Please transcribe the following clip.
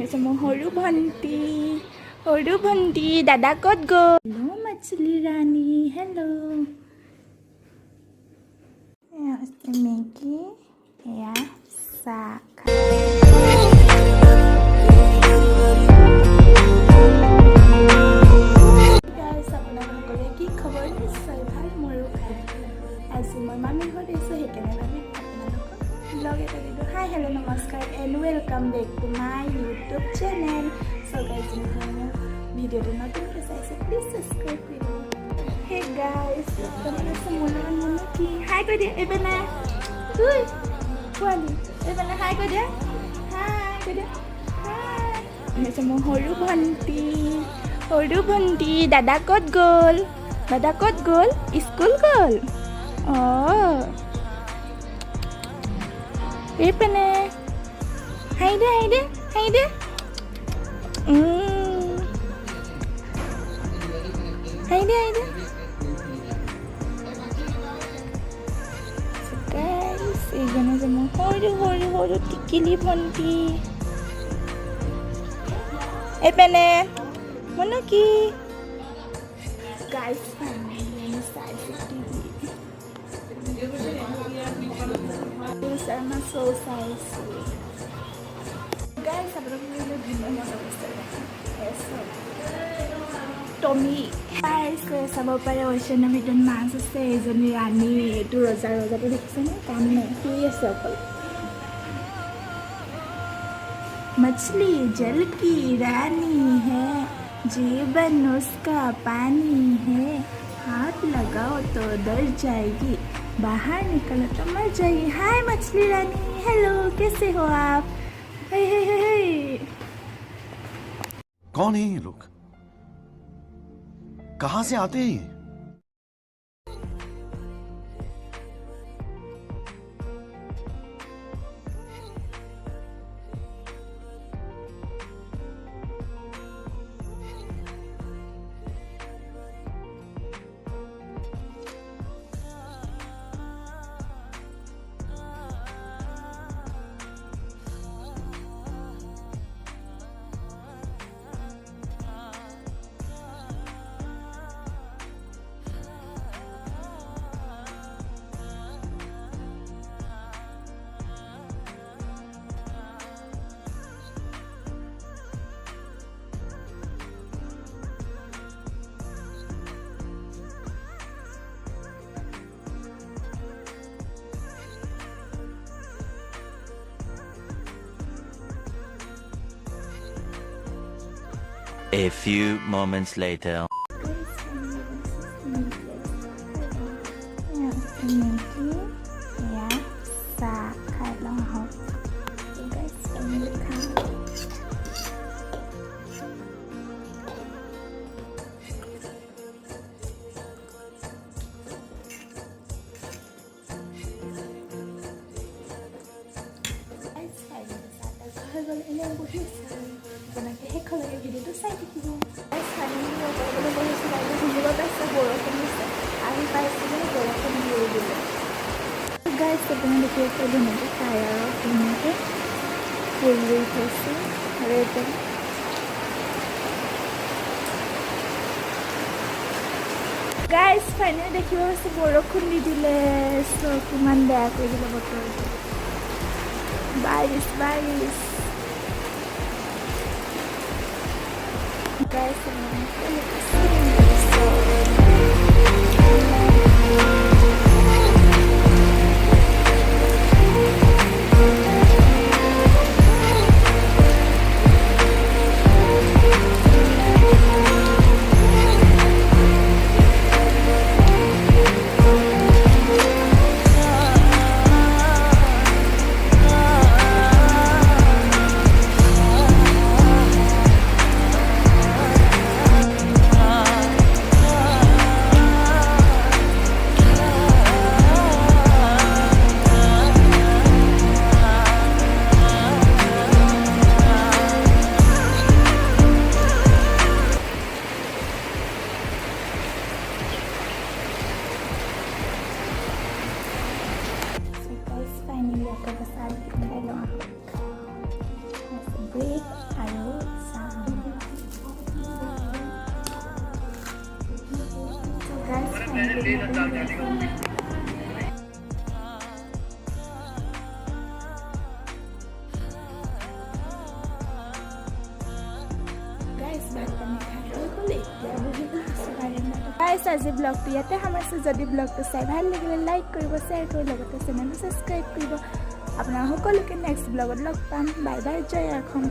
হৈছে মোৰ সৰু ভণ্টি দাদা ক'ত গ'ল? হেল্ল' মাছলি ৰাণী, হেল্ল'। এয়া হৈছে মেগী, এয়া চাহ খাই। আপোনালোকসকলে কি খবৰ? নিশ্চয় ভাল, মোৰো ভাল। আজি মই মামীৰ ঘৰত আহিছোঁ, সেইকাৰণে ভাবি আপোনালোকক ব্লগ এটা দিলোঁ। হাই হেল্ল' নমস্কাৰ and welcome back to my YouTube channel. চ' গাইজ, মোৰ ভিডিঅ'টো নতুনকৈ চাইছে প্লিজ ছাবস্ক্ৰাইব কৰিব। হে গাইজ, আপোনাৰ আছে মোৰ লগত মনো কি? হাই কৈ দিয়া এইপিনে। পোৱালি এইপিনে হাই কৈ দিয়া, হাই কৈ দিয়া, হাই। হৈছে মোৰ সৰু ভণ্টি দাদা ক'ত গ'ল? স্কুল গ'ল? অঁ, এইপিনে হাই দে হাই দে। হাই দে এইজনে যে মোৰ সৰু টিকিলি ভণ্টি। এইপিনে মনো কি? গাইজ চাইছোঁ টিভি, আমাৰ শ্ব' চাইছোঁ। গাইজ আপোনালোকে ভিন্ন মজা বস্তু টমি চাব পাৰে। ঐশ্বন্য ভিতৰত মাছ আছে, এজনী ৰাণী, এইটো ৰজাটো দেখিছেনে? কাম নাই, শুই আছে অকল। मछली जल की रानी है, जीवन उसका पानी है, हाथ लगाओ तो डर जाएगी, बाहर निकलो तो मर जाएगी। हाय मछली रानी, हेलो, कैसे हो आप? हे हे हे हे। कौन है ये लोग? कहां से आते हैं? A few moments later. শেষলৈকে ভিডিঅ'টো চাই থাকিব। বুজিব পাইছে বৰষুণ দিছে, আহি পাইছিলে বৰষুণ দিয়ে দিলে। গাইজ আপুনি দেখি আছে ধুনীয়াকৈ টায়াৰত ধুনীয়াকৈ ফুল ৰুই থৈছে। আৰু এতিয়া গাইজ ফাইনেলি দেখিব পাইছে বৰষুণ দি দিলে। চ' কিমান বেয়া কৰি দিলে বতৰটো। বাৰিছ guys, গাইছ আজি ব্লগটো ইয়াতে সামৰিছোঁ যদি ব্লগটো চাই ভাল লাগিলে লাইক কৰিব শ্বেয়াৰ কৰিব লগতে চেনেলটো ছাবস্ক্ৰাইব কৰিব আপোনাৰ সকলোকে নেক্সট ব্লগত লগ পাম বাই বাই জয় অসম